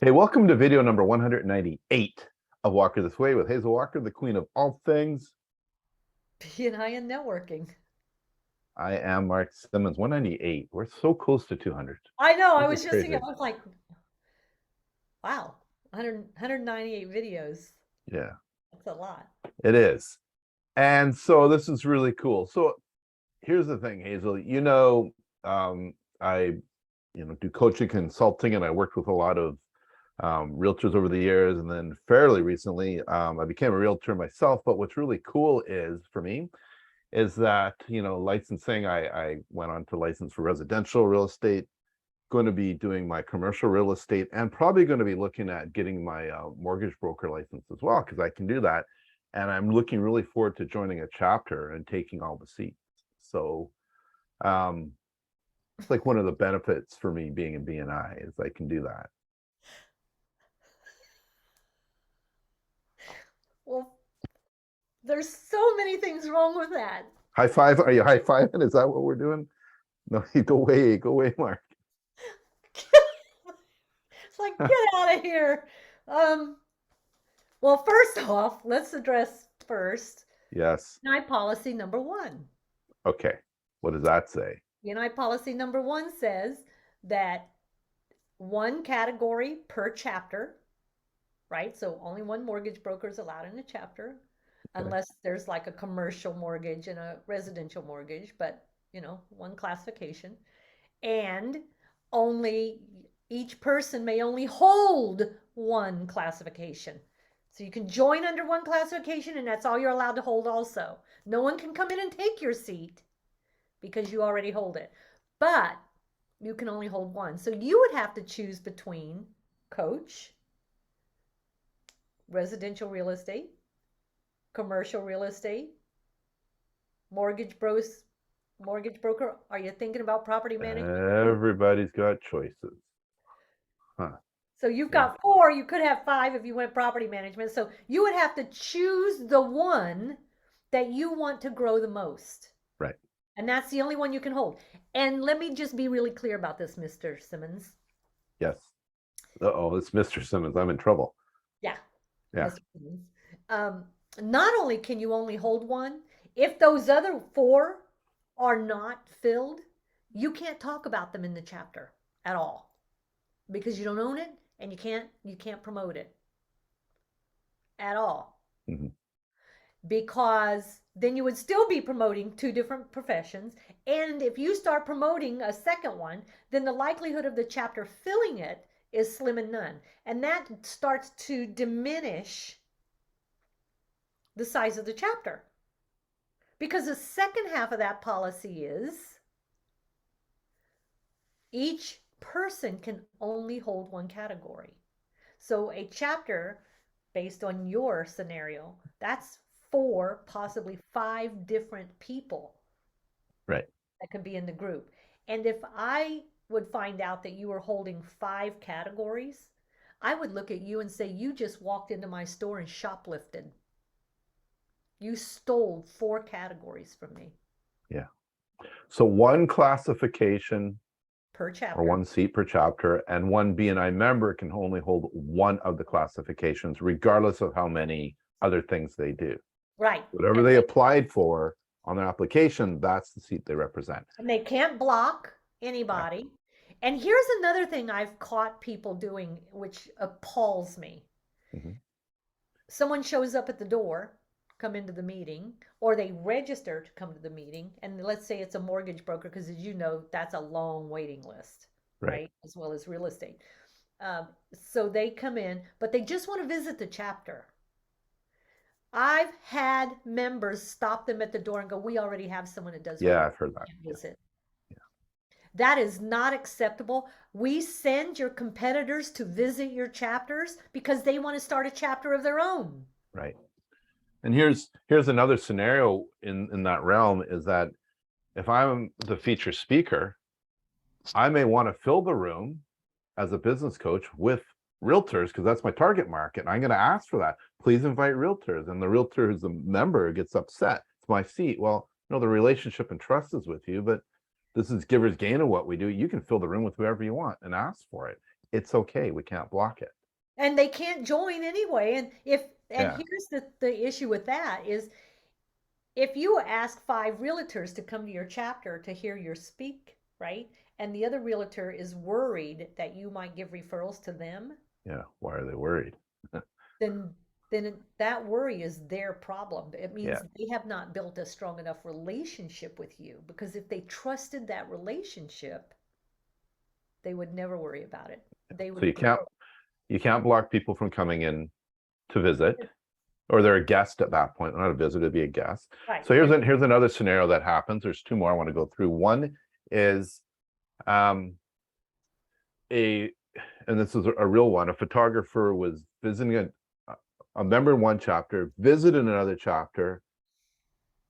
Hey, welcome to video number 198 of Walker This Way with Hazel Walker, the queen of all things. P&I and networking. I am Mark Simmons. 198. We're so close to 200. I know. I This is was just thinking, crazy. I was like, wow, 198 videos. Yeah, That's a lot. it is. And so this is really cool. So here's the thing, Hazel. I do coaching consulting, and I worked with a lot of realtors over the years, and then fairly recently, I became a realtor myself. But what's really cool is for me is that licensing. I went on to license for residential real estate. Going to be doing my commercial real estate, and probably going to be looking at getting my mortgage broker license as well, because I can do that. And I'm looking really forward to joining a chapter and taking all the seats. So um, it's like one of the benefits for me being in BNI is I can do that. Well, there's so many things wrong with that. High five. Are you high fiving? Is that what we're doing? No, go away, Mark. It's like, get out of here. Um, well, first off, let's address first Yes. P&I policy number one. Okay. What does that say? P&I policy number one says that one category per chapter, right? So only one mortgage broker is allowed in a chapter, Okay. unless there's like a commercial mortgage and a residential mortgage, but one classification. And only each person may only hold one classification. So you can join under one classification, and that's all you're allowed to hold also. No one can come in and take your seat because you already hold it. But you can only hold one. So you would have to choose between coach, residential real estate, commercial real estate, mortgage bros, mortgage broker. Are you thinking about property management too? Everybody's got choices. Huh. So you've Yeah. got four, you could have five if you went property management. So you would have to choose the one that you want to grow the most. Right. And that's the only one you can hold. And let me just be really clear about this, Mr. Simmons. Yes. Uh-oh, it's Mr. Simmons. I'm in trouble. Yeah, Yeah. Mr. Simmons. Um, Not only can you only hold one, if those other four are not filled, you can't talk about them in the chapter at all because you don't own it and you can't promote it at all, Mhm. because then you would still be promoting two different professions. And if you start promoting a second one, then the likelihood of the chapter filling it is slim and none. And that starts to diminish the size of the chapter. Because the second half of that policy is each person can only hold one category. So a chapter, based on your scenario, that's four, possibly five different people Right. that could be in the group. And if I would find out that you were holding five categories, I would look at you and say, you just walked into my store and shoplifted. You stole four categories from me Yeah. So one classification per or chapter. one seat per chapter, and one BNI member can only hold one of the classifications, regardless of how many other things they do. Right. Whatever they applied for on their application, that's the seat they represent. And they can't block Yeah. anybody. And here's another thing I've caught people doing, which appalls me. Mhm. Someone shows up at the door, come into the meeting, or they register to come to the meeting. And let's say it's a mortgage broker, because as you know, that's a long waiting list, Right. right? As well as real estate. So they come in, but they just want to visit the chapter. I've had members stop them at the door and go, we already have someone that does real Yeah, estate. I've heard that. Yeah. Visit. That is not acceptable. We send your competitors to visit your chapters because they want to start a chapter of their own. Right. And here's another scenario in that realm is that if I'm the feature speaker, I may want to fill the room as a business coach with realtors because that's my target market. And I'm going to ask for that. Please invite realtors. And the realtor who's a member gets upset. It's my seat. Well, the relationship and trust is with you, but this is giver's gain of what we do. You can fill the room with whoever you want and ask for it. it's okay. We can't block it. And they can't join anyway. And Yeah. here's the issue with that is if you ask 5 realtors to come to your chapter to hear your speak, right? And the other realtor is worried that you might give referrals to them, Yeah. Why are they worried? then that worry is their problem. It means Yeah. they have not built a strong enough relationship with you, because if they trusted that relationship, they would never worry about it. They So would grow. you can't block people from coming in to visit, or they're a guest at that point, not a visitor, it'd be a guest. Right. So here's another scenario that happens. There's 2 more I want to go through. One is and this is a real one. A photographer was visiting a member in one chapter, visited another chapter,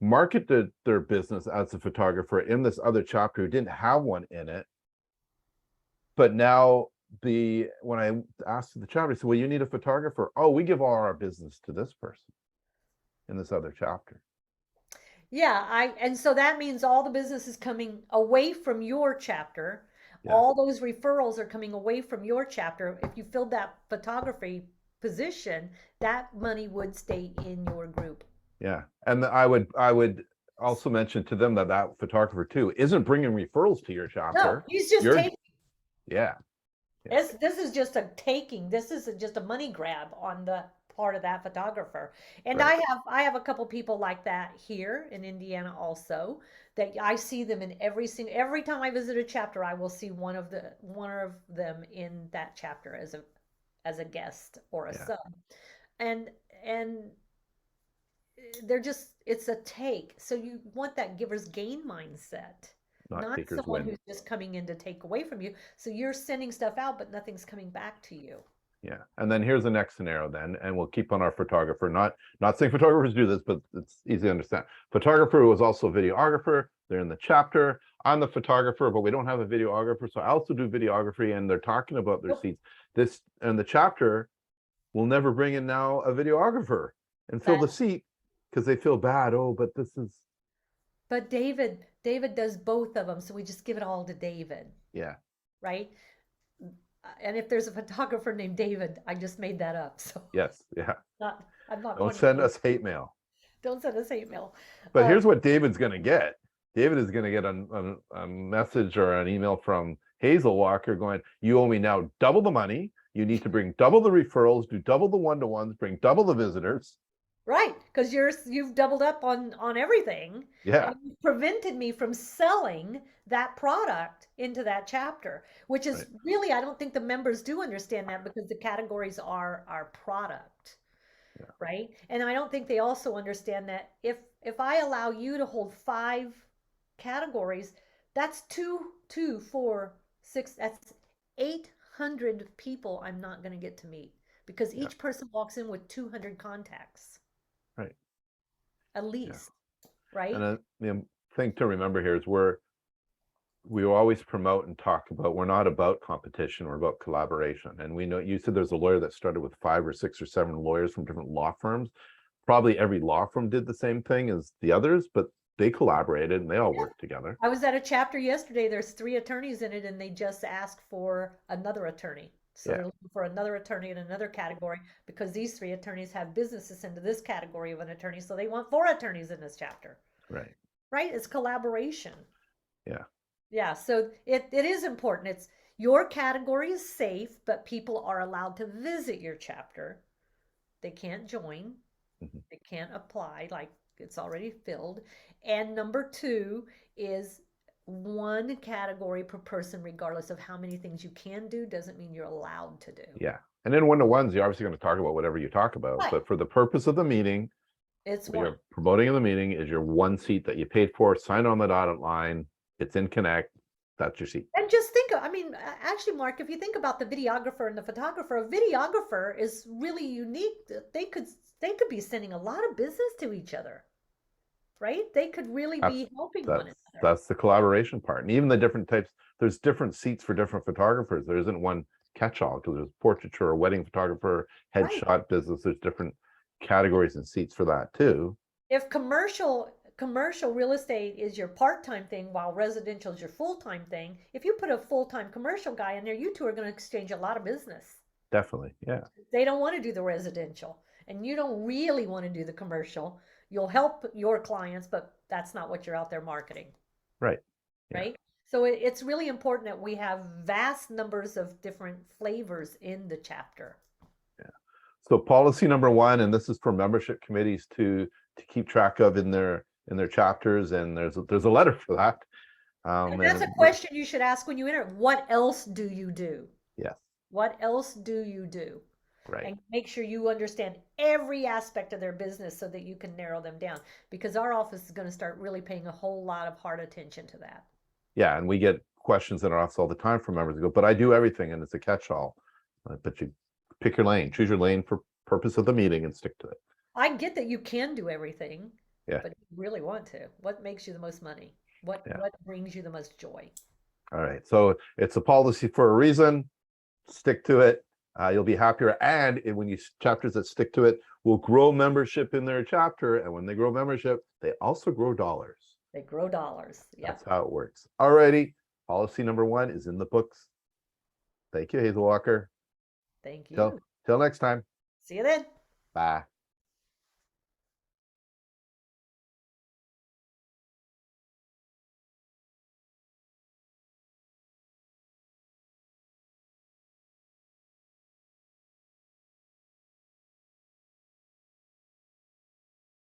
marketed their business as a photographer in this other chapter who didn't have one in it. But now when I asked the chapter, I said, well, you need a photographer. Oh, we give all our business to this person in this other chapter. Yeah, and so that means all the business is coming away from your chapter. Yeah. All those referrals are coming away from your chapter. If you filled that photography position, that money would stay in your group. Yeah. And I would also mention to them that that photographer too isn't bringing referrals to your chapter. No, he's just taking. Yeah. This is just a taking. This is just a money grab on the part of that photographer. And Right. I have a couple people like that here in Indiana also, that I see them in every time I visit a chapter, I will see one of them in that chapter as a guest or a sub. And they're just, it's a take. So you want that giver's gain mindset. Not someone who's just coming in to take away from you. So you're sending stuff out, but nothing's coming back to you. Yeah. And then here's the next scenario then, and we'll keep on our photographer. Not saying photographers do this, but it's easy to understand. Photographer was also a videographer. They're in the chapter. I'm the photographer, but we don't have a videographer. So I also do videography, and they're talking about their seats. This and the chapter will never bring in now a videographer and fill the seat because they feel bad. Oh, but this is. But David does both of them, so we just give it all to David. Yeah. Right? And if there's a photographer named David, I just made that up. So yes, yeah. I'm not. Don't send us hate mail. Don't send us hate mail. But here's what David's going to get. David is going to get a message or an email from Hazel Walker going, you owe me now double the money. You need to bring double the referrals, do double the one-to-ones, bring double the visitors. Right, because you've doubled up on everything. Yeah. And you've prevented me from selling that product into that chapter, which is really, I don't think the members do understand that, because the categories are our product. Yeah. Right. And I don't think they also understand that if I allow you to hold 5 categories, that's 2, 4, 6, that's 800 people I'm not going to get to meet, because each person walks in with 200 contacts. Right. At least. Right. And the thing to remember here is we always promote and talk about, we're not about competition, we're about collaboration. And we know, you said there's a lawyer that started with 5 or 6 or 7 lawyers from different law firms. Probably every law firm did the same thing as the others, but they collaborated and they all worked together. I was at a chapter yesterday, there's 3 attorneys in it, and they just asked for another attorney. So they're looking for another attorney in another category, because these 3 attorneys have businesses into this category of an attorney. So they want 4 attorneys in this chapter. Right. Right. It's collaboration. Yeah. Yeah. So it is important. It's your category is safe, but people are allowed to visit your chapter. They can't join. Mm-hmm. They can't apply, like it's already filled. And number 2 is 1 category per person, regardless of how many things you can do, doesn't mean you're allowed to do. Yeah. And in one-to-ones, you're obviously going to talk about whatever you talk about. Right. But for the purpose of the meeting, it's what you're promoting in the meeting is your 1 seat that you paid for, sign on the dotted line, it's in Connect, that's your seat. And just think, actually, Mark, if you think about the videographer and the photographer, a videographer is really unique. They could be sending a lot of business to each other. Right? They could really be helping one another. That's the collaboration part. And even the different types, there's different seats for different photographers. There isn't one catch-all, because there's portraiture, wedding photographer, headshot business. There's different categories and seats for that too. If commercial commercial real estate is your part-time thing while residential is your full-time thing, if you put a full-time commercial guy in there, you two are going to exchange a lot of business. Definitely. Yeah. They don't want to do the residential, and you don't really want to do the commercial. You'll help your clients, but that's not what you're out there marketing, Right. Yeah. right? So it's really important that we have vast numbers of different flavors in the chapter. So policy number one, and this is for membership committees to keep track of in their chapters, and there's a letter for that. And that's a question you should ask when you enter. What else do you do? Yes. What else do you do? Right. And make sure you understand every aspect of their business so that you can narrow them down. Because our office is going to start really paying a whole lot of hard attention to that. Yeah, and we get questions in our office all the time from members who go, but I do everything and it's a catch-all. But you pick your lane, choose your lane for purpose of the meeting and stick to it. I get that you can do everything, Yeah. but you really want to. What makes you the most money? What brings you the most joy? All right. So it's a policy for a reason. Stick to it. You'll be happier. And when you chapters that stick to it will grow membership in their chapter. And when they grow membership, they also grow dollars. They grow dollars. Yep. That's how it works. All righty. Policy number one is in the books. Thank you, Hazel Walker. Thank you. Till next time. See you then. Bye.